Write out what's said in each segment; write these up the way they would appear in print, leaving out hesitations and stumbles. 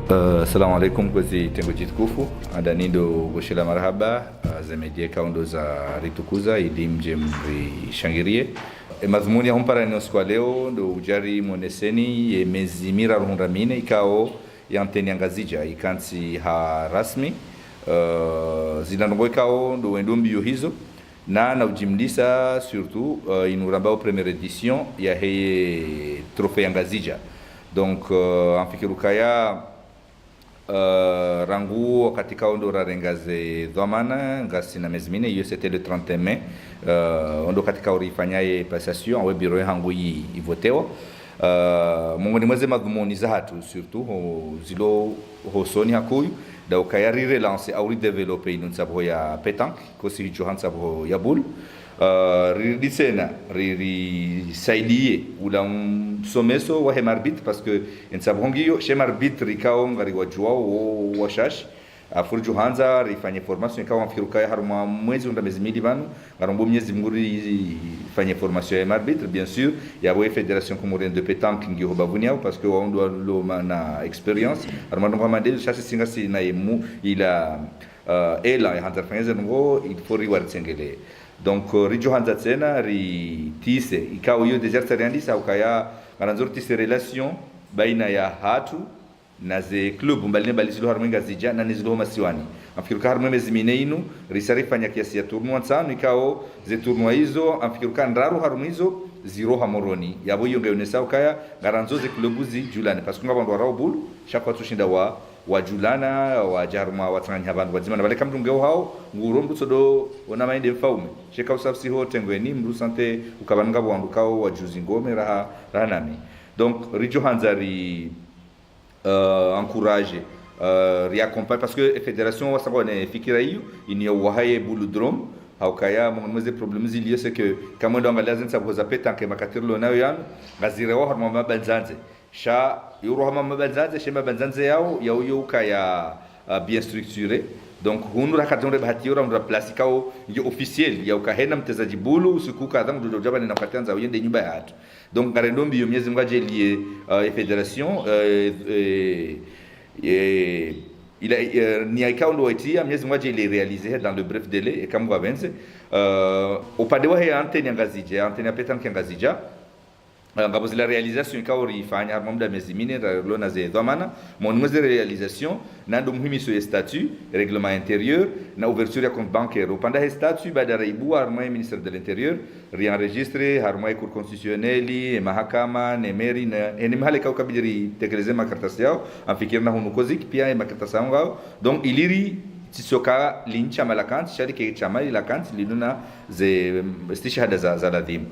Assalamu alaikum kwezi tengo jitukufu adanindo goshela marhaba zemeje kaundo za ritukuza ili mje mrishangirie madhumuni ya humpara ni siku leo ndo ujari moneseni ye mezimira ruhundamine ikao ya anteni angazija ikansi ha rasmi zinanongo ikao ndo wendombi yo hizo na ujimlisa surtout inurambao première édition ya heye trophée angazija donc amfikirukaya rangu katika ondo rarengaze dhamana ngasi na mezimine hiyo c'était le 31 mai ondo katika orifanyaye passation we biro hangu ivotewa mungu ni mweze madhumuni za hatu surtout zilo hosoni hakuyu da ukayari relance au redeveloper inu nsabo ya pétanque kosi johan sabo ya boule ridisena saidie ula someso wa hemarbit parce que nsabongiyo hemarbit rikao ngari wajua wa shash afurju hanza rifanye formation ikawa mfiruka haruma mwezi unda mezimili banu ngarombo miezi mnguri fanye formation ya hemarbit bien sûr ya wa fédération comorienne de pétanque ngiyo bavunia parce que on doit lo na expérience haruma ndo mandel shashi singasi na yemu ila ela ya hanza fanyeze ngo il faut reward sengele donc rijo hanza tena ri tise ikao hiyo deserta riandisa ukaya ngaranzor tise relation baina ya hatu na ze club mbaline balisilo harmenga zija na nizilo masiwani amfikiruka harmeme zimine inu risarifanya kiasi ya tournoi nsano ikao ze tournoi hizo amfikiruka ndaru harmizo zero hamoroni yabo hiyo ngayonesa ukaya ngaranzo ze clubuzi julane parce que ngabando warao bulu shakwa tushinda wa julana wa jarma watanganya abantu bazima na baleka mrungeo hao nguro mbusodo ona maende mfaume sheka usafsi ho tengweni mru sante ukabanga bwandukao wa juzi ngome raha nami donc rijo hanzari encourager réaccompagner parce que fédération wasabone fikira hiyo ini wahaye buludrom haukaya mweze problème ziliyo c'est que kama ndo angalia zensa boza pétanque makatirlo nayo yanu ngazire wa harma mabanzanze sha yuro harma mabanzanze shema banzanze yao yo kaya bien structuré donc hunu rakatonde bahati yura mra plastikao ndio officiel ya ukahena mtezaji bulu usiku kadha mdodo jaba na katanza uyende nyumba ya hatu donc ngarendombi yo miezi mwaje lié fédération il a ni aikao ndo itia miezi mwaje ile réalisé dans le bref délai et comme va venze upadewa he anteni angazija anteni pétanque angazija ngabo zila réalisation ikao rifanya harmamda mezimine rona ze dhamana monmeze réalisation nando muhimi so statut règlement intérieur na ouverture ya compte bancaire upanda he statut badara ibu harma ministère de l'intérieur réenregistré harma cour constitutionnelle mahakama ne meri na eni mahali ka ukabidiri tekeleze makaratasi yao amfikirna hunu koziki pia makaratasi yao donc iliri tisoka lincha malakanti sharike chama ilakanti linuna ze istishhada za ladhim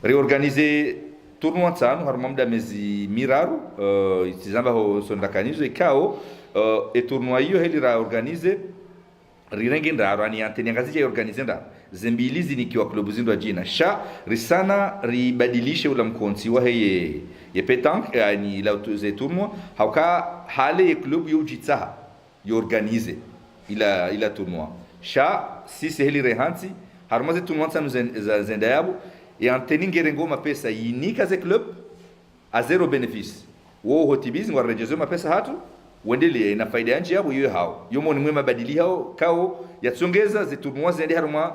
réorganiser tournoi tsano harumamda mezi miraru itizamba ho sondakanizo ikao e tournoi hiyo heli ra organize rirenge ndaro ani anteni ngazija organize ndaro zembilizi nikiwa klubu zindo jina sha risana ribadilishe ula mkonsi wa heye ye pétanque ani la ze tournoi hauka hale ye club yo jitsaha yo organize ila tournoi sha si se heli rehanti harumaze tournoi tsano zenda yabo et anteni ngerengo mapesa yinika ze club a zero bénéfice wo hotibizi ngwa rejezo mapesa hatu wendele na faida yanje yabo hiyo hao yomo ni mwema badili hao kao yatsongeza ze tournois zende haruma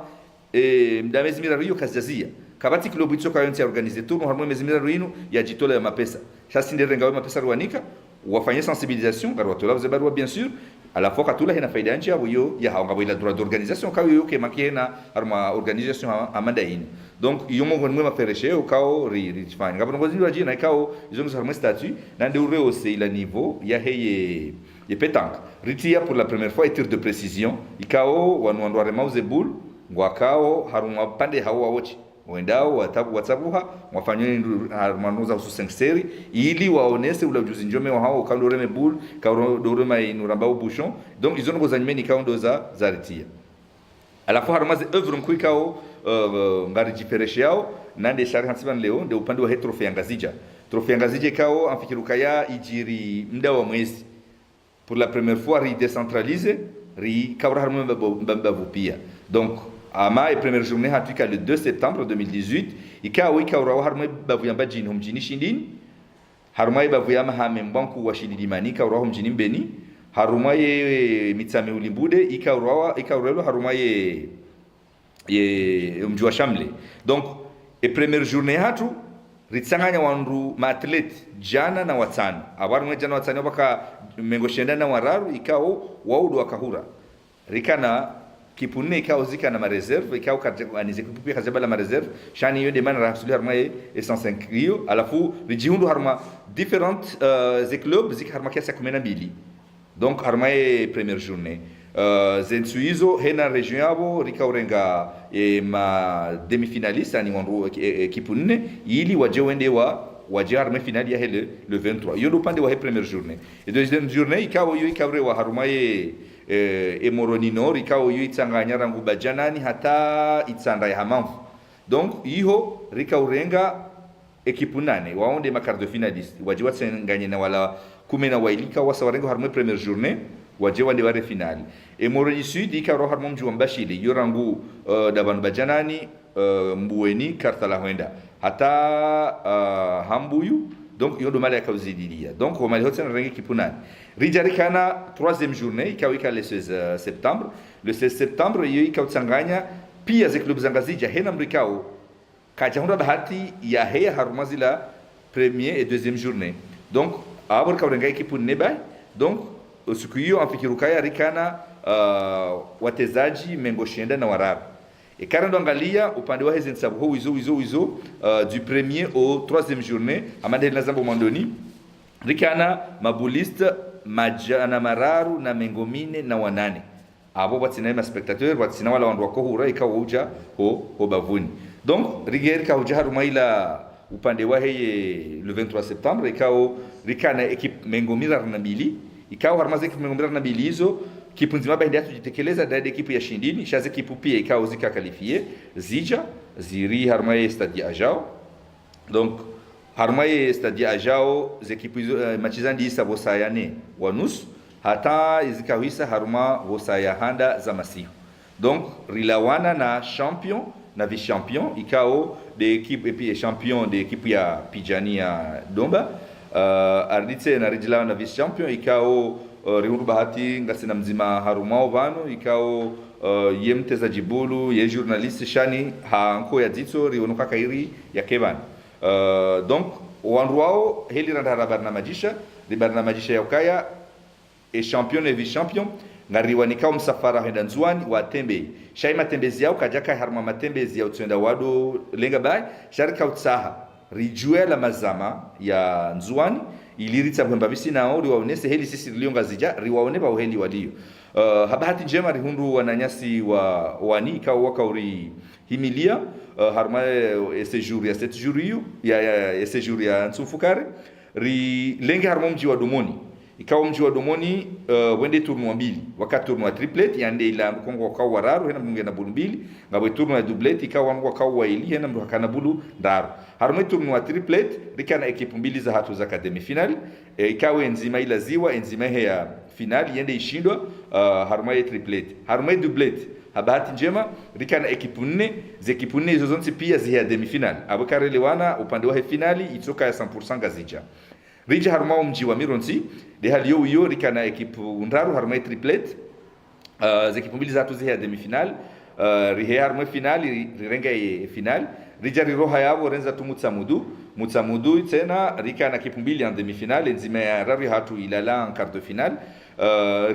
mdamezi mira riyo kazazia kabati club itsoka yonte organize tournoi haruma mezi mira ruino ya jitola ya mapesa sasa nderenga mapesa ruanika wafanye sensibilisation garwa tola ze barua bien sûr à la fois katula hena faida yanje yabo hiyo ya hao ngabo ila droit d'organisation kao yo ke makena haruma organisation amanda ine donc yomo ngwe mafereshe ukao rifanya ngabo ngozi waji na ikao izongo haruma statut na nde urehose ila niveau ya heye ye pétanque ritia pour la première fois et tir de précision ikao wanwandwa remauze boule ngwakao haruma pande hawa wote wendao watabuha wafanywe harmanuza hususan seri ili waonese ule ujuzi njome wa hao kando reme boule kando reme inuramba bouchon donc izongo zanyimeni kao za ritia alafu harumaze œuvre mkuikao ngari jipereshe yao nande shari hansiban leo nde upande wa trophée ya ngazija kao amfikiruka ya ijiri mda wa mwezi pour la première fois ri décentraliser ri kabra harmo mbavu pia donc ama première journée hatuika le 2 septembre 2018 ikawa harmo mbavu yamba jini humjini shindini harumai bavuyama hame mbanku wa shididimanika uraho mjini Mbeni harumai mitsame ulimbude ikaurelo harumai ye mji wa Shamle. Donc e première journée hatu ritsanganya wandu maathlete jana na watano abaru jana watano baka mengoshenda na wararu ikao waudu wakahura rikana kipune ikao zika na mareserve ikao anize kupupi kazaba la mareserve shani yo demande rasuli harma e 105 rio alafu rijiundu harma different ze club zika harma kiasi 12 donc harma e première journée zensuizo hena region yabo rikaurenga ma demi-finaliste ani wandu kipunne ili waje wende waje harma finali ya hele le 23 yodo pande wa première journée et deuxième journée ikawo yo ikabre wa harma e moroni nord ikawo yo itsanganya rangu bajanani hata itsanda ya hamamfu donc iho rikaurenga ekipunane waonde ma quart de finaliste waje watsanganye na wala kumena wailika wasawarenga harma première journée waje wande ware finali e moroni sud ikaro harma mji wa Mbashile yorangu daban bajanani mbueni kartala hwenda hata hambuyu donc yodo mali akauzidilia donc au mali hotsen rengi kipunani rijarikana troisième journée ikawika le 16 septembre le 16 septembre yo ikautsanganya pia ze club zangazija hena mrikao kajahunda bahati ya heya harumazila premier et deuxième journée donc abor kaurenga kipunne bay donc siku hiyo amfikirukaya rikana watezaji mengoshenda na warabu et karando angalia upande wa hizi nsabu hizo du premier au troisième journée amande na zambo mandoni rikana mabuliste majana mararu na mengomine na wanane abo batina ma spectateur batina wala wandu wako hura ikawuja ho bavuni donc riger ka uja harumaila upande wa heye le 23 septembre ikao rikana equipe mengomira na mbili ikao harmaze equipe mengomira na mbili hizo kipunzima baada tujitekeleza dada equipe ya shindini shaze equipe pia ikao zika qualifier zija ziri harmaye stade ajao donc harmaye stade ajao zekipe machizandi isa bosayane wanus hata izikawisa haruma bosaya handa za masihu donc rilawana na champion na vice champion ikao de equipe et puis champion de equipe ya Pijani ya Domba arditse na rijila na vice champion ikao rihuru bahati ngasina mzima harumao vano ikao yemteza jibulu ye journaliste shani hanko ya ditso rionuka kairi ya keban donc wanruao heli randara barnamajisha di barnamajisha ya ukaya e champion et vice champion ngariwa nikao msafara henda nzuani wa tembe shai matembezi yao kajaka harma matembezi yao tuenda wado lenga bai sharika utsaha rijue la mazama ya nzuani iliritsa kwamba bisi nao riwaonese heli sisi lionga zija riwaone ba heli walio habahati njema rihundu wananyasi wa wani ikao wakauri himilia harma séjour ya 7 jours ya séjour ya Nsufukare ri lenge harma mji wa Domoni ikawa mji wa Domoni wende tournoi mbili wakati tournoi triplet yande ila mkongo wakao wararu hena munge na bulu mbili ngabwe tournoi doublet ikawa wangu wakao waili hena mdu hakana bulu ndaru harma tournoi triplet rikana ekipu mbili za hatu za demi final ikawa enzima ila ziwa enzima ya finali yende ishindwa harma triplet harma doublet habati njema rikana ekipu nne zekipu nne hizo zonse pia zihia demi final abakarelewana upande wa finali itoka ya 100% gazija rija harumao mji wa Mironzi de hali yo rikana ekipu ndaru harumai triplet zekipu mbili zatu zihia demi final rihe harumai finali rirenga final rija riroha yabo renza tu mutsamudu tena rikana ekipu mbili en demi final enzima ya rari hatu ilala en quart de finale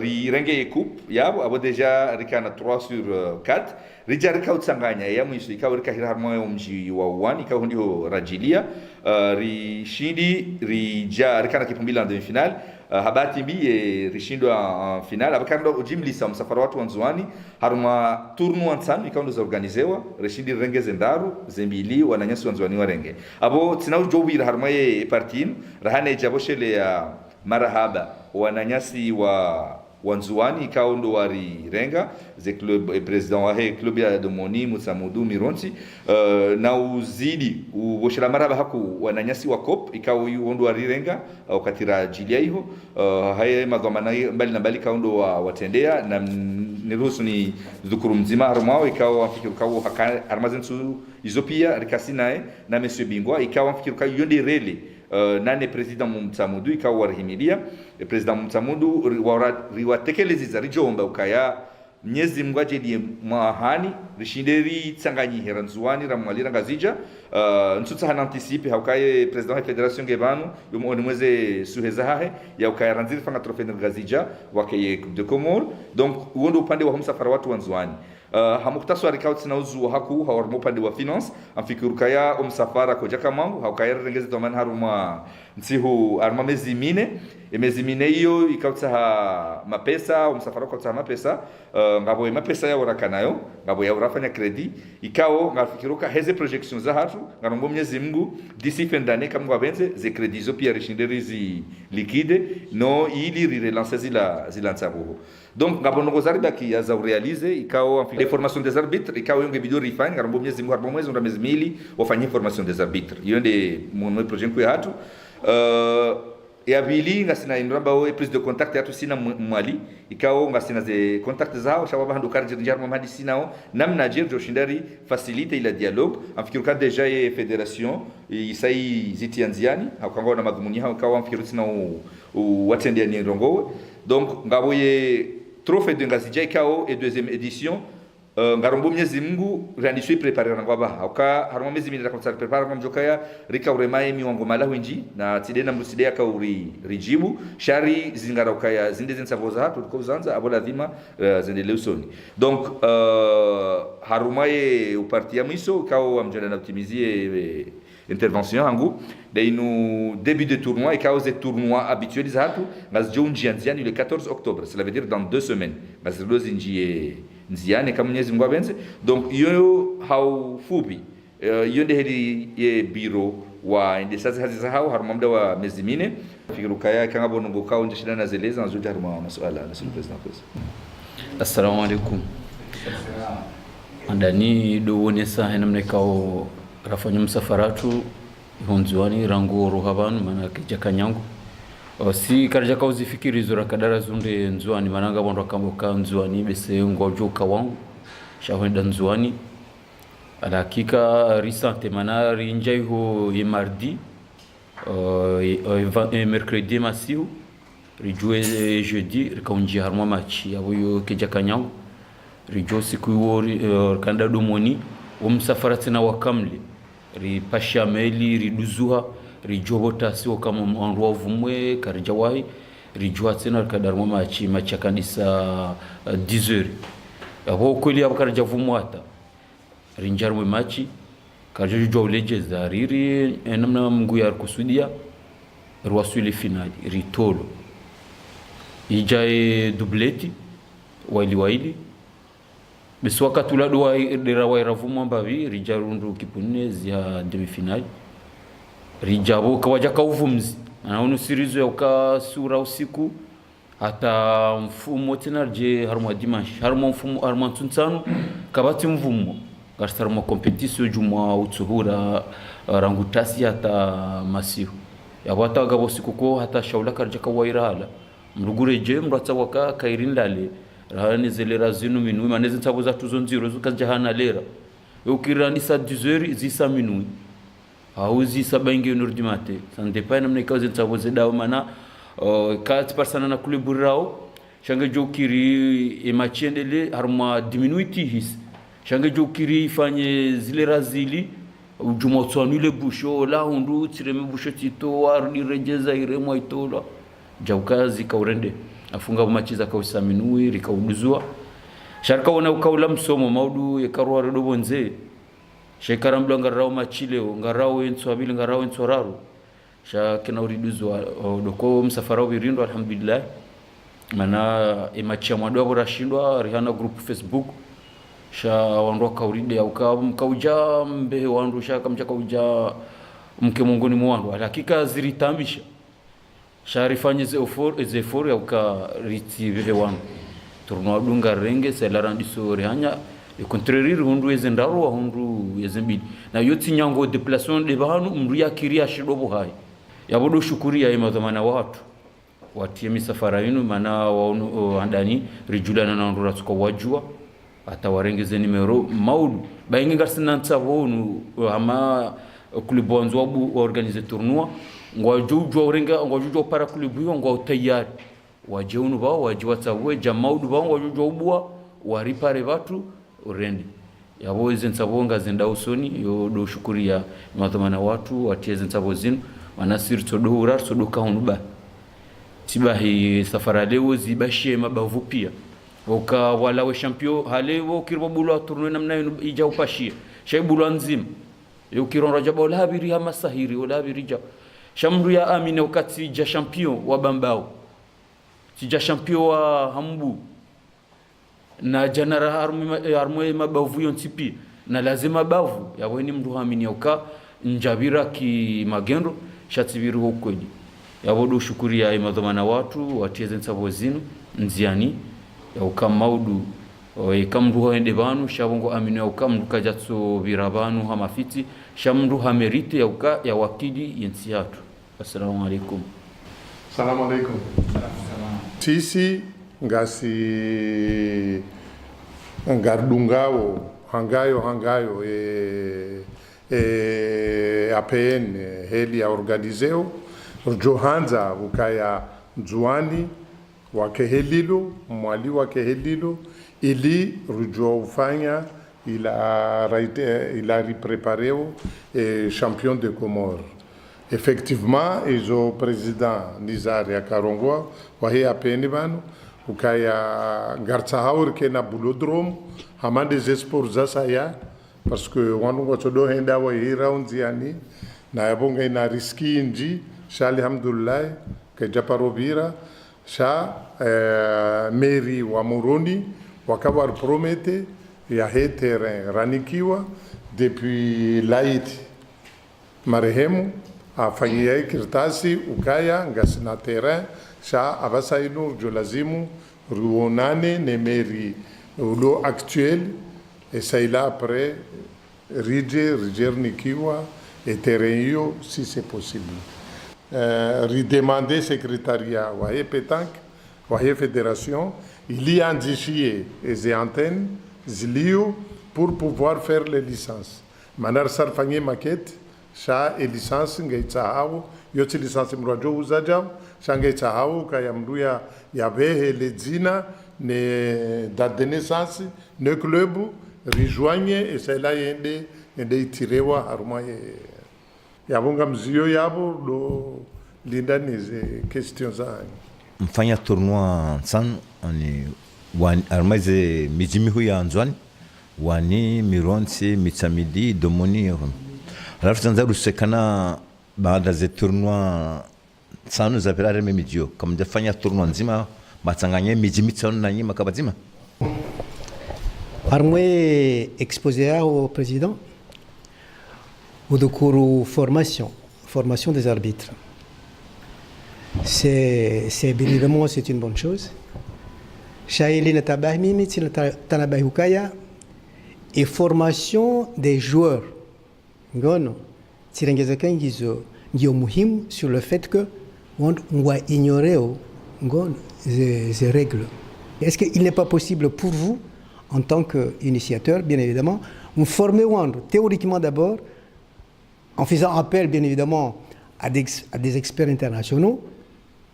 rirenge coupe yabo abo deja rikana 3 sur 4 rija rika utsanganya ya mwiso ikawa rika harumai mji wa uwani ikawa ndio rajilia rishindi rija rikana kipumbili en demi-finale habati mbi rishindwa en finale abakando ujimlisa msafara watu wanzuani haruma tournoi nsanu ikawa ndo organizewa rishindi rengeze ndaru zembili wananyasi wanzuani warenge abo tina ujobira haruma ye partin rahane jaboshele ya marahaba wananyasi wa wanzuani ikawa ndo wari renga ze club president wa he club ya Domoni Mutsamudu Mironzi na uzidi uboshela maraba haku wananyasi wa cop ikawa ndo wari renga wakatira jilia hiyo haye madhamana mbali na mbali ikawa ndo watendea na niruhusu ni dhukuru mzima harumao ikawa mfikiru kawo armazensu izopia rikasinae na monsieur bingwa ikawa mfikiru kawo yonde rele nane president Mumtsamudu ikawa warihimilia president Mumtsamudu riwatekeleza rijomba ukaya Mwenyezi Mungu ajalie mwahani rishinderi tsanganyi heranzuani ramwalira ngazija nsutsa hana anticipe haukaye president wa federation ngebanu yumoni mweze suheza hahe ya ukaya ranziri fanga trophée ngazija wakaye coupe de Comore donc uondo upande wa humsafara watu wanzuani hamuktaso arikauti na uzu haku hawarmo upande wa finance amfikirukaya umsafara koja kamangu haukaya rengeze tomani haruma nsihu arma mezi mine hiyo ikautsa mapesa umsafara kwa mapesa ngabo mapesa ya urakanayo ngabo ya urafanya credit ikao ngafikiruka heze projection za hatu ngarombo Mwenyezi Mungu d'ici fin d'année kama ngabenze ze credit zo pia rishinderi zi liquide no ili relancer zila nsabuho donc ngabo nogozari baki ya za realize ikao amfike formation des arbitres ikao yonge video refine ngarombo Mwenyezi Mungu harbo mwezi unda mezimili wafanyie formation des arbitres iyo nde mwe projet kwa hatu ya bili ngasina indramba o prise de contact yatu sina mwali ikao ngasina ze contact zao shababa hando karje njar mamadi sinao namna jirjo shindari facilite ila dialogue amfikiruka deja ye federation isai zitianziani hakanga na madhumuni hao kawa amfikiru sina watendea ni rongowe donc ngabo ye trophée de ngazija ikao et deuxième édition ngarombo Mwenyezi Mungu randishwe prepare ngwaba hauka haruma mezi mimi ndakonsa prepare kwa mjokaya rika uremaye miwango mala winji na tidena muside yaka rijibu shari zingarakaya zinde zinsaboza hatu tukuzanza abola dhima zende leusoni donc harumaye upartia miso kao amjana na optimiser intervention hangu dainu début de tournoi et cause des tournois habituels zatu ngazjo njianziani le 14 octobre cela veut dire dans 2 semaines ngazlo zinjie nziane kama Mwenyezi Mungu abenze donc yo haufupi yo nde heli ye biro wa indesazi haziza hao haruma muda wa miezi mine fikiruka yake ngabo nungo kao ndishina na zeleza nazuja haruma masuala na sunu president pesa. Assalamu alaikum. Andani do wonesa henamne kao rafanya msafaratu honzwani rango rohaban mana kijakanyangu si karja ka uzifikiri zura kadara zunde nzwani mananga bondo kamboka nzwani bese ngojoka wangu shahwenda nzwani ala hakika risante mana rinjai ho ye mardi mercredi masiu rijue jeudi rikaunji harma match yaboyo kijakanyangu rijo siku wori kanda domoni umsafara tena wakamle ripasha meli riduzuha rijobota sio kama mwanrua vumwe karjawai rijua tena kadarmo machi kanisa 10h abo kweli abakarja vumwata rinjarmo machi karjo leje zariri namna mngu ya kusudia ruasuli finali ritolo ijae doubleti waili beswaka tulado dera waira vumwa mbavi rijarundu kipunezi ya demi finali rijabo kawaja kauvumzi anaona sirizo ya ukasura usiku hata mfumo tena je haruma dimanche haruma mfumo haruma tsuntsano kabati mvumo gastaruma competition juma utsuhura rangutasi hata masihu yabata gabo sikuko hata shaula karja kawaira hala mrugure je mratsa waka kairindale rahani zelera zinu minui manezi nsabo za tuzonziro zukajahana lera ukirani sa 10h zisa minui hauzi sabangi nurdi mate sande pa namna ikaze nsabo zedao mana kat persana na klubu rao shanga jokiri emachendele harma diminuiti his shanga jokiri fanye zile razili ujuma tswanule busho la hundu tireme busho tito wardi rejeza iremo itola jaukazi kaurende afunga machiza kausaminui rikauduzua sharka wana ukaula msomo maudu yakarwa rodobonze shekara mblanga rao machile ngarao enso abili ngarao enso raro shakena uriduzwa doko msafara wirindo alhamdulillah mana emachia mwadwa borashindwa rihana group Facebook sha wandu kauride ukauja mbe wandu shaka mchaka uja mke mungoni mwandu hakika ziritambisha sharifanye ze ya ukariti vile wangu turno dunga renge selarandiso rihanya e contraire hundu ezendaro wa hundu yezembili na yoti nyango déplacement de bahanu mru yakiria shidobo hai yabodo shukuria imadhamana watu watie misafara yinu mana wa andani rijulana na ndura tuko wajua atawarengeze nimero maudu baingi garsina ntsavonu ama kulibonzo wabu organize tournoi ngwajujwa urenga ngwajujwa para kulibuyo ngwa tayari wajeunu bao wajiwatsawe jamaudu bao ngwajujwa ubwa waripare watu urendi yabo zentsabonga zenda usoni yo do shukuria matamana watu watie zentsabo zinu manasiri todo urar todo kaunuba tibahi safara leo zibashie mabavu pia oka wala we champion halewo kirbo bulo tourne namna ija upashie shaibulo nzima yo kironro jabo la habiri hama sahiri wala habiri ja shamru ya amine wakati ja champion wa bambao tija champion wa hambu na janara armwe mabavu yontipi na lazima bavu yaweni mndu hamini oka njabira ki magendo shatibiru hokweli yabodo shukuria imadhomana watu watieze nsabo zinu nziani ya ukamaudu ikamdu haende banu shabongo amini ya ukamdu kajatso birabanu hamafiti shamdu hamerite ya uka ya wakidi yensiyatu. Assalamu alaikum. Assalamu alaikum. Sisi ngasi ngardungao hangayo APN heli ya organizeo Johanza ukaya Nzuani wakehelilo mwali wakehelilo ili rujo ufanya ila riprepareo champion de Comores. Effectivement, izo président Nizari Akarongwa wahe APN banu ukaya ngartsahaur ke na bulodrome hama des esports zasaya parce que wanu ngotodo henda wa rounds yani na yabonga ina riski inji shali alhamdulillah ke japarobira sha mairie wa Moroni wakabar promete ya he terrain ranikiwa depuis laiti marehemu afanyia kirtasi ukaya ngasina terrain sha abasainu jolazimu ruonane ne mairie ulo actuel et ça il a après riger nikiwa et terrain si c'est possible redemander secrétariat waye pétanque waye fédération il y a indiqué les antennes zilio pour pouvoir faire les licences manar sarfanye maquette sha et licence ngaitsahau yote licence mrajo uzaja shangaitsahau kaya mruya ya behe le dzina ne date de naissance ne club rejoigne et cela yende itirewa haruma yabonga mzio yabo do lindanize questions zangu mfanya tournoi san ani wan armaze mijimihu ya Nzwani wani mironsi mitsamidi domoni alafu tanzaru sekana baada za tournoi sanu za pelare memijio kama jafanya tournoi nzima matanganye mijimi tsanu na nyima kabazima armwe exposé au président ou de cours formation des arbitres. C'est bien évidemment c'est une bonne chose. Shaili natabah mimi tanabahi ukaya et formation des joueurs. Ngono tirengeza kangizo ndio muhimu sur le fait que on va ignorer ngono ces règles. Est-ce qu'il n'est pas possible pour vous en tant qu'initiateur, bien évidemment, vous formez théoriquement d'abord en faisant appel, bien évidemment, à des experts internationaux.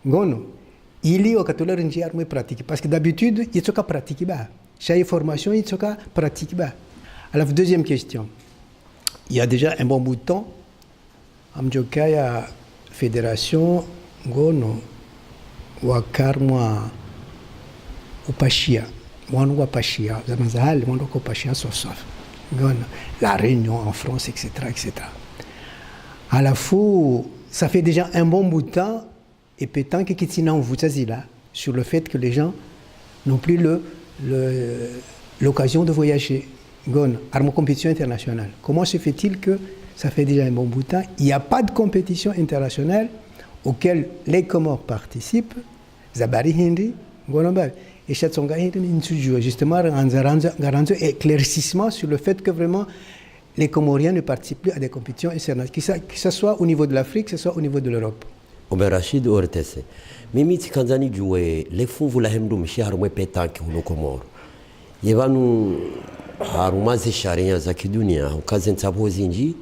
Il y a des pratiques. Parce que d'habitude, il y a des pratiques. Chaque formation, il y a des pratiques. Alors, deuxième question. Il y a déjà un bon bout de temps, il y a la fédération, Wakarmwa, Upashia. Wanwa Pachia, Zamazahal, Wanwa Pachia, Sosof. La Réunion en France, etc., etc. À la fois, ça fait déjà un bon bout de temps, et peut-être que Kitsina vous là sur le fait que les gens n'ont plus l'occasion de voyager. Arme compétition internationale. Comment se fait-il que ça fait déjà un bon bout de temps, il n'y a pas de compétition internationale auquel les Comores participent, Zabari Hindi, Gonombar. Et Chatsonga justement un éclaircissement sur le fait que vraiment les Comoriens ne participent plus à des compétitions internationales, que ce soit au niveau de l'Afrique, que ce soit au niveau de l'Europe. Omer Rachid Ortese. Mimi tikanzani juwe le funvu la hemdu mshi harumwe petanki huno Komoro. Yevanu harumazi sharia za kidunia ukaze ntabozi nji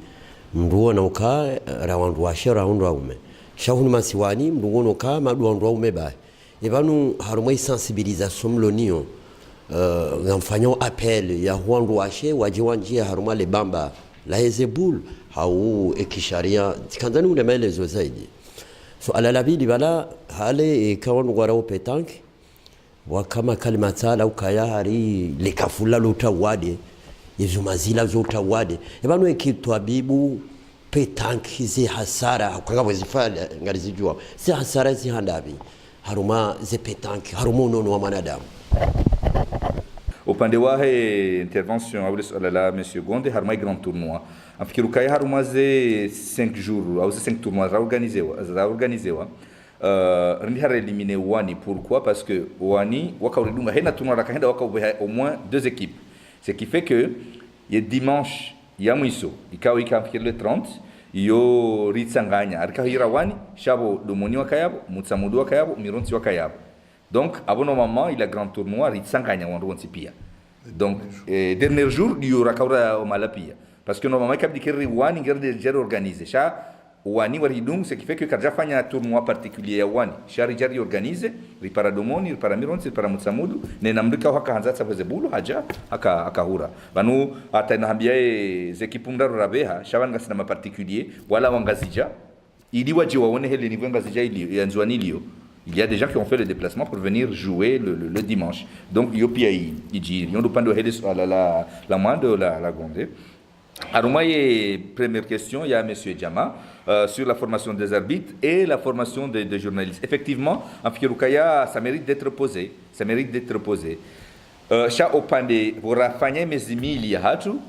mruo na uka rawandu wa shera undu ume. shahunu masiwani mdungono kama duandwa umeba evanu harumai sensibilisation mlonio ngamfanyo appel ya huandu washe wajiwanjia haruma le bamba la hezebul hau ekisharia tikanzani una maelezo zaidi so ala labidi bala hale kawan warao petank wakama kalimatala ukaya hari lekafula lutawade yezumazila zotawade ebanu ekitwa bibu petank hizi hasara kwa wazifanya ngalizijua si hasara zi handabi haruma ze petank haruma unono wa manadamu. Upande wahe intervention awle swala monsieur Gonde haruma grand tournoi afikiru kaya haruma ze 5 jours au ze 5 tournois organizewa rindi har éliminer wani. Pourquoi? Parce que wani wakaudunga hena tournoi rakahenda waka au moins 2 équipes, ce qui fait que il dimanche ya mwiso ikawa ikamfikiri le 30 iyo ritsanganya arikahira wani shabo domoni wakayabo mutsamudu wakayabo mironsi wakayabo. Donc avant normalement il a grand tournoi ritsanganya wanronsi pia. Donc dernier jour il y aura kaura malapia parce que normalement il kabdikiri wani ngerde déjà organisé cha wani waridung, ce qui fait que kadja fanya tournoi particulier ya wani shari jari organize ripara domoni ripara mironsi ripara mutsamudu nena mrika waka hanzatsa bwezebulu haja akahura banu atanahambia ekipu ndaro rabeha shabanga sina particulier wala wangazija ili waje waone hele niveau ngazija ili yanzwani ilio. Il y a des gens qui ont fait le déplacement pour venir jouer le dimanche. Donc yopia iji yondo pando hele la moins de la Gonde. Alors, première question, il y a M. Djama sur la formation des arbitres et la formation des journalistes. Effectivement, en Fikirukaya, ça mérite d'être posé. Ça mérite d'être posé. Cha opande, vora fanya mezimili ya hatu,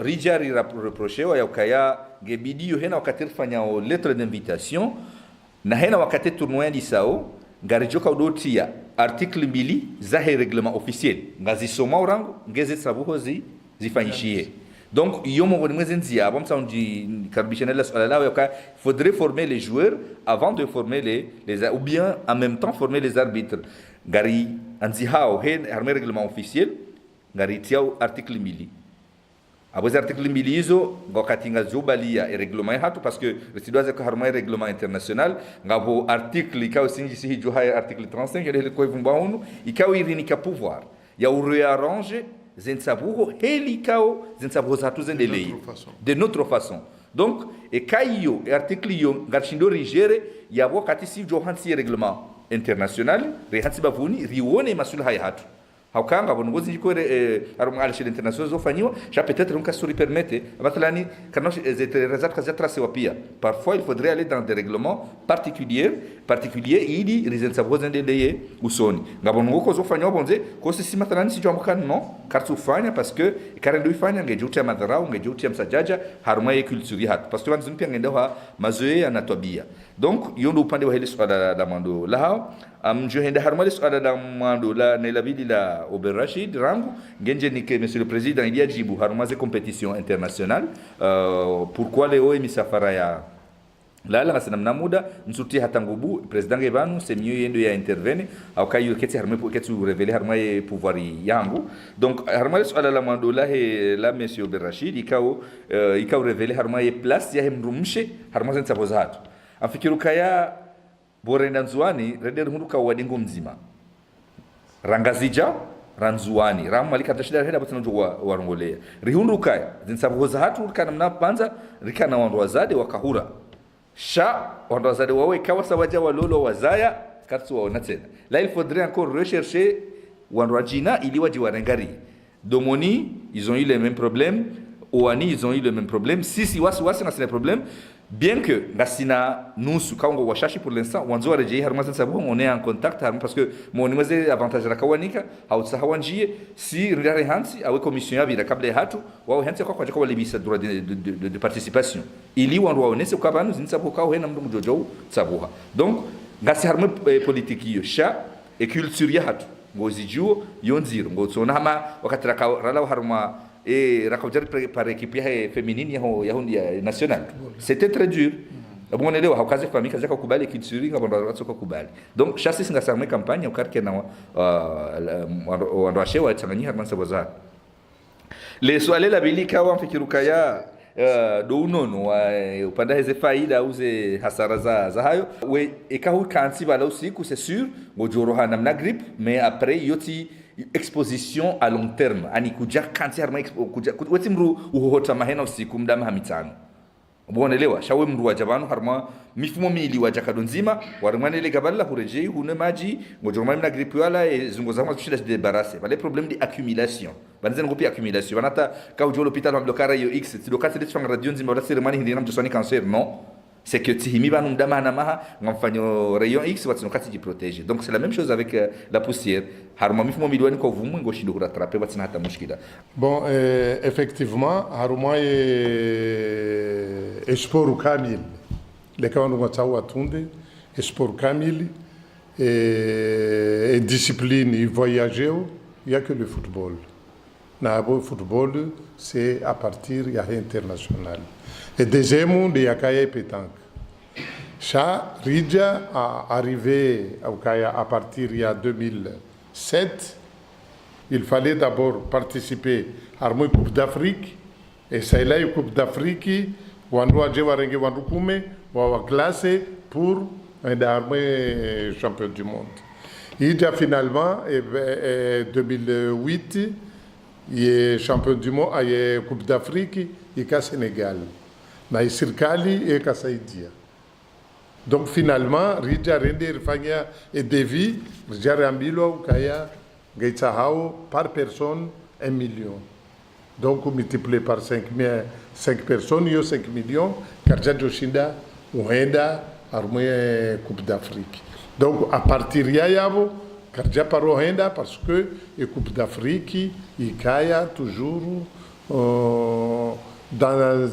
rijari reproché, wa yaukaya, gebidi yuhena wakatir fanya o lettre d'invitation, na hena wakate tournoi disao, ngarijoka udotia article mbili zahe règlement officiel. Ngazi soma urangu, ngeze sabuho zifanyishie. Donc, il faudrait former les joueurs avant de former les ou bien en même temps former les arbitres. Gari anzihao un règlement officiel, gari tiao article mili. Après article mili izo gokatinga zubalia et règlement hatu parce que le doit être un règlement international. Ngabo article ikao singi si juha article 35 ele ko ivumbaunu ikao irinika pouvoir. Ya rearranger zensabuho helikao zensabuho zatu zendelei de notre façon. Donc e kayo e article yo garshindo rigere ya wakati si johansi règlement international rehansi bavuni rione masul hayatu haukanga bongozi njiko aruma alishel international zofanywa ja peut-être un cas suri permettre abatlani kana zeterezat kaza trace wapia. Parfois il faudrait aller dans des règlements particuliers ili zensabuho zendelei usoni ngabongo ko zofanywa bonze ko si matlani si jomukan non kartu fanya parce que karendo ifanya ngejutia madharau ngejutia msajaja haruma ye culture hat parce que wanzu pia ngenda ha mazoe anatobia. Donc yondo upande wa hili swala la mando la amjohenda haruma le swala la mando la nelabili la Oberrashid rangu ngenje ni que monsieur le président il y a jibu haruma ze compétition internationale pourquoi leo emisafara ya la ngasina mnamuda nsuti hata ngubu president Evanu c'est mieux yendo ya intervenir au kayo keti harma keti révéler harma ye pouvoir yangu. Donc harma swala la mandola he la monsieur Berrashid ikao révéler harma ye place ya hemrumshe harma zensa bozatu afikiru kaya borenda nzuani render hunduka wadingo mzima rangazija ranzuani ram malika tashida heda batana jwa warongolea rihunduka zensa bozatu kana mna panza rikana wandu wazade wakahura sha wandozade wawe kawa sawaja walolo wazaya katsu waona tena. Là il faudrait encore rechercher wandwajina ili waji warengari. Domoni ils ont eu les mêmes problèmes, Oani ils ont eu le même problème, sisi wasi na c'est le problème bien que ngasina nusu kaungo washashi pour l'instant wanzo reje harmazen sabu on est en contact parce que mon nimeze avantage la kawanika au sahawanjie si ngare hansi awe commission ya vira kabla hatu wao hansi kwa libisa droit de participation ili wandu waonese ukabanu zinsabu kwa hena mndu mjojo sabuha. Donc ngasi harme politique yo sha et culture ya hatu ngozijuo yonziro ngotsona hama wakati rala harma et raconter par équipe féminine ya nationale. C'était très dur. Bon leo haukaze famille kaza kukubali kitsuri ngabo ndo kubali. Donc chassi singa sarme campagne ukarke na wando ashewa tsanganyika mansa boza. Les soale la bilika wa mfikiruka ya do unono upanda heze faida au ze hasara za hayo we ikahu kansi bala usiku c'est sûr ngojoro hana na grippe mais après yoti exposition à long terme ani kuja kansi harma kuja weti mru uhohota mahena usiku mdama hamitano bonelewa shawe mru wajabanu harma mifumo mili wajakado nzima warimwanele gaballa hureje hune maji ngojoro na grippe wala zungoza kama tushida de débarrasser les problèmes d'accumulation banzen ngopi accumulation banata ka ujo l'hôpital wa blokara yo x ti lokati de radio nzima wala seremani hindi namto soni cancer non c'est que tihimi banu ndama na maha ngamfanyo rayon x watino kati di protéger donc c'est la même chose avec la poussière harma mifumo milwani ko vumu ngoshindo kurattraper watina hata mushkila bon effectivement haruma sport kamil lekawa ngatawa tunde sport kamil et discipline et voyager il y a que le football. Le football, c'est à partir de international. Et deuxième, il y a Kaya pétanque. Cha Ridja a arrivé au Kaya à partir de 2007. Il fallait d'abord participer à la Coupe d'Afrique. Et c'est là la Coupe d'Afrique, où on doit classer pour un champion du monde. Il y a finalement, en 2008, il est champion du monde, il est Coupe d'Afrique, il est au Sénégal. Mais il est Sirkali et Kassaïdia. Donc finalement, Ridja Render Fanya et Devi, Ridja Rambilo, Kaya, Gaïtsahao, par personne, 1 million. Donc multiplié par 5 personnes, il y a 5 millions, Karja Joshinda, Ouenda, Armée Coupe d'Afrique. Donc à partir de Yayabo, Karja Parohenda, parce que la Coupe d'Afrique, il y a toujours dans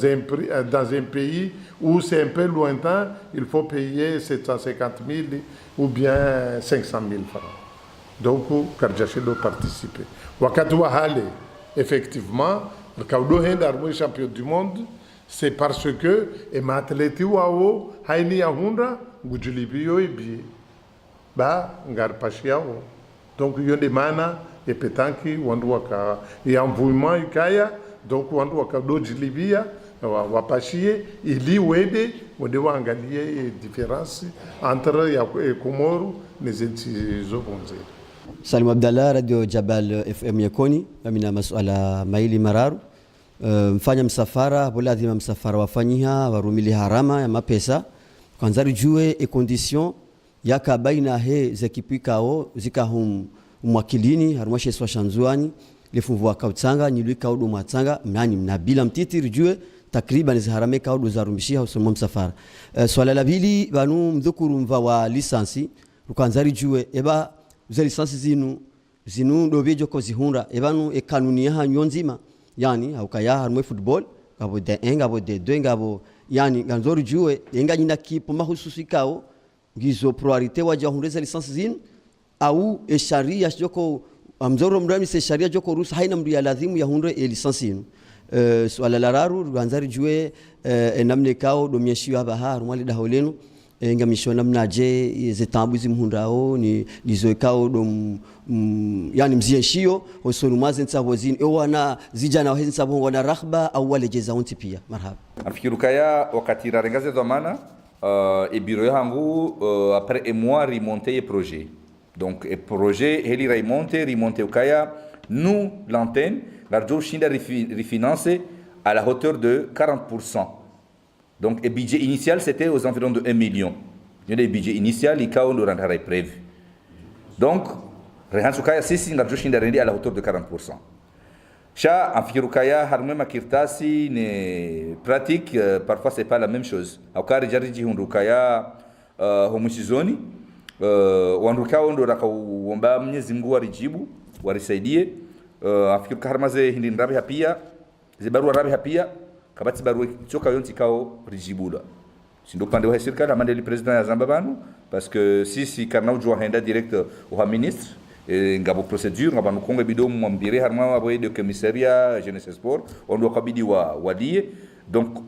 un pays où c'est un peu lointain, il faut payer 750 000 ou bien 500 000 francs. Donc, Karja doit participer. Wakati Wahale, effectivement, le Kaudo Henda, champion du monde, c'est parce que les athlètes wao haini yahunda ngujulibio ibi ba ngar pashiao donc yonde mana e petanki wandu waka ya mvuma ikaya donc wandu waka dojilibia wapashie ili wede wode waangalie différence entre ya Komoro les entizo bonze. Salim Abdallah, Radio Jabal FM Yakoni, amina masuala maili mararu. Mfanya msafara hapo lazima msafara wafanyiha warumili harama ya mapesa kwanza jue e condition yaka baina he zekipikao zikahum mwakilini harumashe swa shanzuani lefuvu akautanga nyilika udu matanga mnani mnabila mtiti jue takriban ziharame kaudu zarumishia usomo msafara. Swala la pili banu mdhukuru mva wa lisansi rukanzari jue eba za lisansi zinu dobejo ko zihunda ebanu e kanuni ya nyonzima yani haukaya harumwe football ngabo de ngabo de deux ngabo yani ganzori jue yenga nyina kipo mahususi kao ngizo priorite waja hundeza lisansi zinu au e sharia joko amzoro mrami se sharia joko ruhusa haina mdu ya lazimu ya hundwe e lisansi yinu. Swala la raru ganzari jue namne kao domieshiwa baha harumwali daholenu ngamisho namna je zetambu zimhundao ni nizoekao dom yani mzieshio osonumaze nsabozini ewana zijana wahenzi sabo wana rakhba au wale jeza unti pia marhaba afikiru kaya wakati rarengaze dhamana e bureau yangu après un mois remonter projet donc e projet heli remonter kaya nous l'antenne l'argent shinda refinancer à la hauteur de 40%. Donc, le budget initial, c'était aux environs de 1 million. Le budget initial, il est prévu. Donc, Rehansukaya, c'est à la hauteur de 40%. Cha, en Fikirukaya, Harmema Kirtasi, pratique, parfois, ce n'est pas la même chose. Aukari Jariji Hundukaya, Homusizoni, Wanduka Wandoraka, Wamba Mnyezi Mungu warijibu, warisaidie, en Fikirukaya Harmaze Hindinrabi Hapia, Zebaru Arabi Hapia, kabati barua choka yonti kao rijibula sindo pande wa serikali amande le président ya Zambabanu parce que si karnau jwa henda direct au ministre ngabo procédure ngabanu kongo bido mwambire harma wa de commissariat jeunesse sport on doit kabidi wadie donc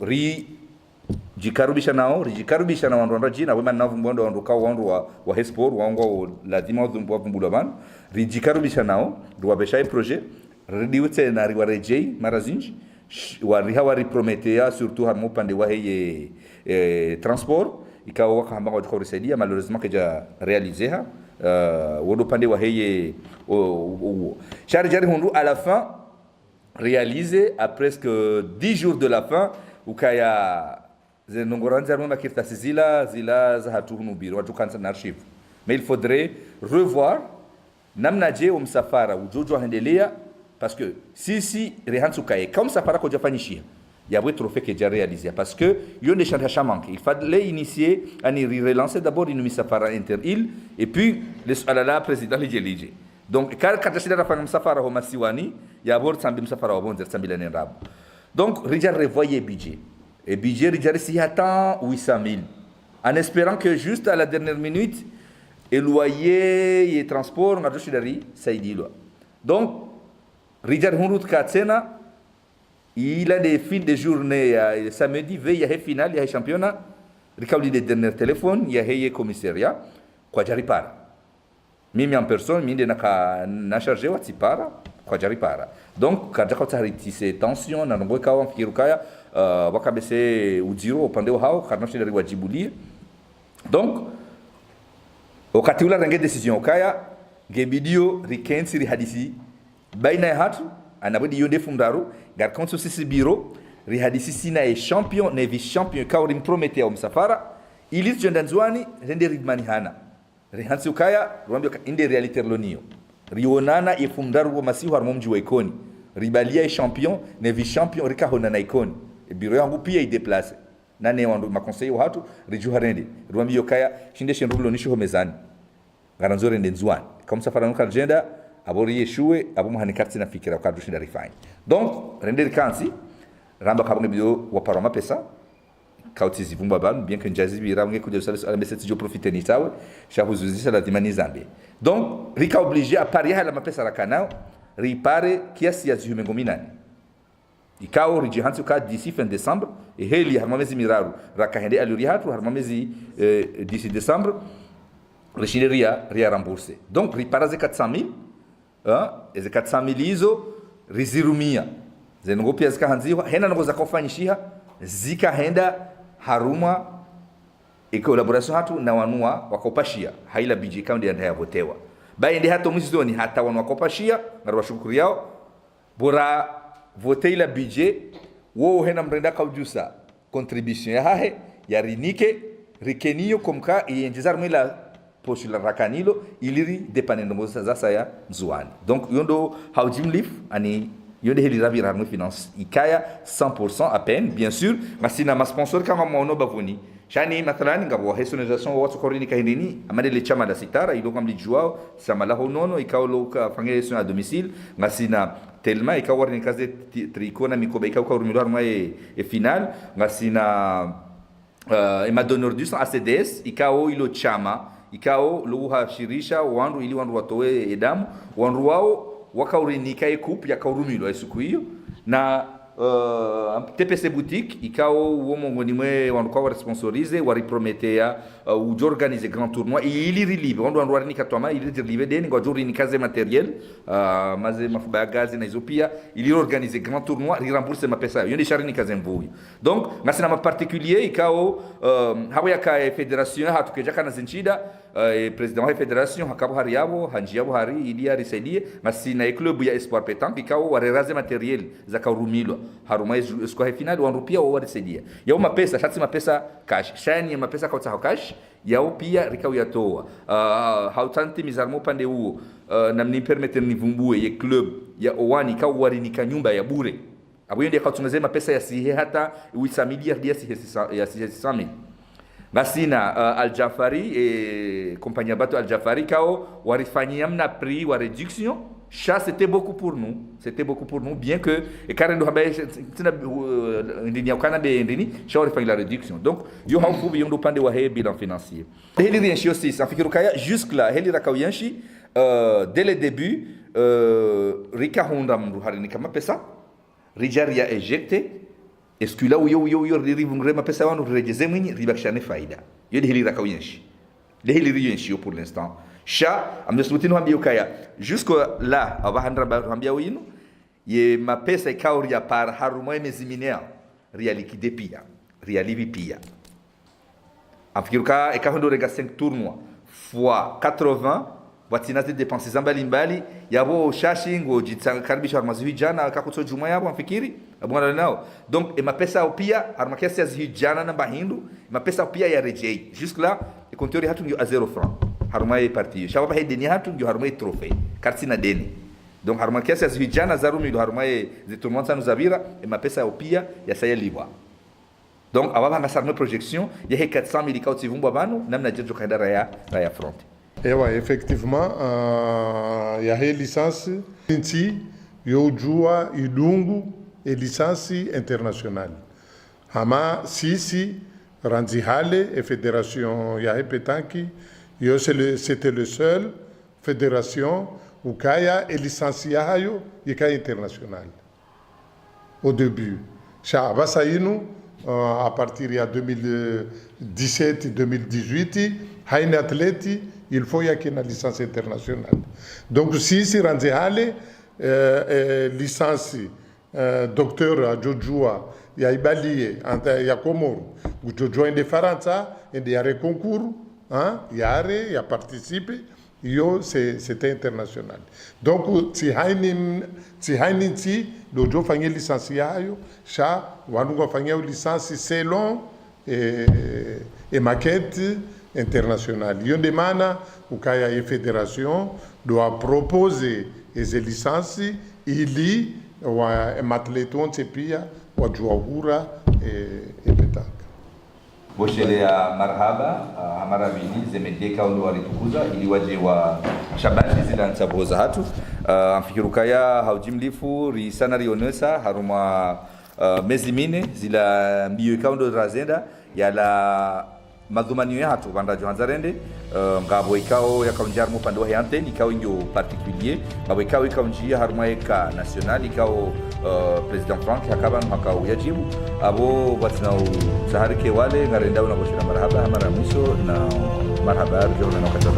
jikarubisha nao ndo jina wema navu mbondo ndo kao wandu wa sport wango lazima wa vumbula banu jikarubisha nao ndo wabesha projet rediwete na riwarejei marazinji wariha wariprometea surtout harmo upande wa heye transport ikawa wakahamba wajikorisaidia malheureusement keja realiser wodo upande wa heye jari hundu à la fin réalisé à presque 10 jours de la fin ukaya zenongoranza harmo makirtasi zila za hatuhunu biro watu kansa na archive mais il faudrait revoir namna je msafara ujojo hendelea parce que si rehansu kae comme safara ko jafanyishia ya bwe trophée que déjà réalisé parce que yo ne change manque il fallait initier ani relancer d'abord une misafara inter-île et puis le alala président lijelije donc kar katashida rafanga msafara ho masiwani ya bord sambi msafara wa bonzer sambi la nerabu donc rija revoyer budget et budget rija si attend 800 000 en espérant que juste à la dernière minute et loyer et transport ngado shidari saidilo donc Rijar Hunrut Katsena, il a des fins de journée, samedi, veille, il y a finale, il y a championnat, il y a des derniers téléphones, il y a commissariat, quoi j'arripara. Mimi en personne, mimi na chargé wa tsipara, quoi j'arripara. Donc, quand j'ai tissé tension, na nombo kawa mfikirukaya, wakabese ujiro, upande wa hao, karna shida wajibulia. Donc, wakati ula range décision kaya, gebidio rikensi rihadisi, baina ya hatu anabudi yonde fundaru gar konso sisi biro rihadisi sina e champion ne vice champion kawrim promete au msafara ilis jondanzwani rende ridmani hana rihansi ukaya ruambio inde realiter lonio rionana e fundaru wa masihu harmomji wa ikoni ribalia e champion ne vice champion rikahona na ikoni e biro yangu pia i déplacer nane wandu makonsei wa hatu rijuha rende ruambio kaya shinde shenrulo nisho mezani garanzore ndenzwani kama msafara nuka agenda abori yeshuwe abumu hanikarti na fikira kwa dushinda refine donc render kansi ramba kabonge bido wa paroma pesa kauti zivumba ban bien que njazi bi ramge kuja sala ala meset jo profiter ni tawe shahuzuzi sala dimani zambe donc rika obligé à parier la mapesa rakanao ripare kiasi ya zihumengo minani ikao rijihansu ka d'ici fin décembre et heli harmamezi miraru rakahende aluri hatu harmamezi d'ici décembre rishineria ria rembourser donc riparaze 400 000 eze 400 000 hizo rizirumia zenongo pia zikahanziwa hena nongo zakofanyishiha zikahenda haruma e collaboration hatu na wanua wakopashia haila biji kaundi ya votewa baende hato mwisizoni hata wanua wakopashia ngaro shukuru yao bora vote ila budget wo hena mrenda kaujusa contribution ya hahe ya rinike rikenio komka ienjezar mwila postula rakanilo iliri dependendo moza zasa ya nzuani donc yondo haujimlif ani yonde heli ravi ramwe finance ikaya 100% à peine bien sûr masina ma sponsor kama mono bavuni shani mathalani ngabo hesonization wa watu korini kahindini amade le chama da sitara ilo kamli juao sama la honono ikawlo ka fangeson à domicile masina tellement ikawar ni kaze tricona mikoba ikaw urumilo arma e final masina e madonneur du sang ACDS ikaw ilo chama ikao luha shirisha wandu ili wandu watoe edamu wandu wao wakaurinika ekup ya kaurumilo siku hiyo na TPC boutique ikao uomo ngonimwe wandu kwa responsorize wari prometea organiser grand tournoi ili relive wandu wari nikatoma ili relive deni ngo jori nikaze materiel maze mafuba gazi na izopia ili organiser grand tournoi ri rembourser mapesa yonde shari nikaze mvuyo donc ngasina ma particulier ikao hawaya ka federation hatu keja na zinchida president wa federation hakabo hari yabo hanji yabo hari ili ari saidie ngasina club ya espoir petanque ikao wareraze materiel za kaurumilo haruma escoa final wandu pia warisaidia yao mapesa shati mapesa cash shani mapesa kwa cash yao pia rikao yatoa hautanti mizarmo pande huo na mni permettre nivumbue ye club ya owani ka warinika nyumba ya bure abo ndio katunazema pesa ya sihe hata 800 miliardi ya 600 basina Al Jafari et compagnie bateau Al Jafari kao warifanyia mna prix wa réduction. Ça c'était beaucoup pour nous bien que et carrément habaye tina ndini yakana be ndini shauri fa la réduction donc yo hanfu bi yondo pande wa he bilan financier heli rienshi aussi ça fikiru kaya jusque là heli rakawienshi dès le début rika honda mru harini kama pesa rijaria éjecté est-ce que là où yo rivungre ma pesa wanu rejeze mwini ribakshane faida yo heli rakawienshi le heli rienshi pour l'instant Sha amnesutino hambia ukaya jusque là abahandra hambia winu ye mapesa ikao ria par harumwe meziminea ria liquide pia ria livi pia afikiruka ikahondo rega 5 tournois fois 80 watinazi dépenses mbalimbali yabo shashingo jitsakaribisha harmazi vijana kakutso juma yabo afikiri abwana nao donc mapesa pia harmakesi azijana na bahindu mapesa pia ya rejei jusque là e compteur hatu ndio a 0 francs harmai parti shaba hedeni hatu ndio harmai trophée kartina deni donc harmakesi azijana za rumi ndio harmai zitomonza nuzabira mapesa pia ya saya libwa donc ababa ngasarno projection ya 400 000 kautivumba banu namna jejo kaida raya front. Ewa, effectivement, il y a une licence ici, yojua idungu et licence internationale. Hama sisi ranzihale et fédération ya petanki, yo c'était le seul fédération où kaya et licencié hayo yika international. Au début, cha abasainu à partir de 2017-2018, haine atleti il faut y avoir une licence internationale. Donc, si c'est hale licence docteur Jojua, il y a Ibali, il y a Komoro, où Jojua est Faransa, il y a un concours, il y a participé, c'était international. Donc, si Hainin, si Dojo fait licencié, ça, on fait une licence selon et maquette international. Il y a des mana où la fédération doit proposer des licences, il y a un athlète qui pia, ou jouaura et pétanque. Boshele ya marhaba amarabini zemedeka ndo walitukuza ili waje wa shabani zila nsaboza hatu amfikirukaya haujimlifu risana rionesa haruma mezimine zila mbiyo kaundo razenda yala madhumani hatu banda johanzarende ngabo ikao yakaunjar mu pande wa antenne ikao ndio particulier ngabo ikao ikaunjia haruma eka national ikao president Frank hakaba makao yajibu abo watina saharike wale ngarenda una boshira marhaba mara mwisho na marhaba arjo na wakati wa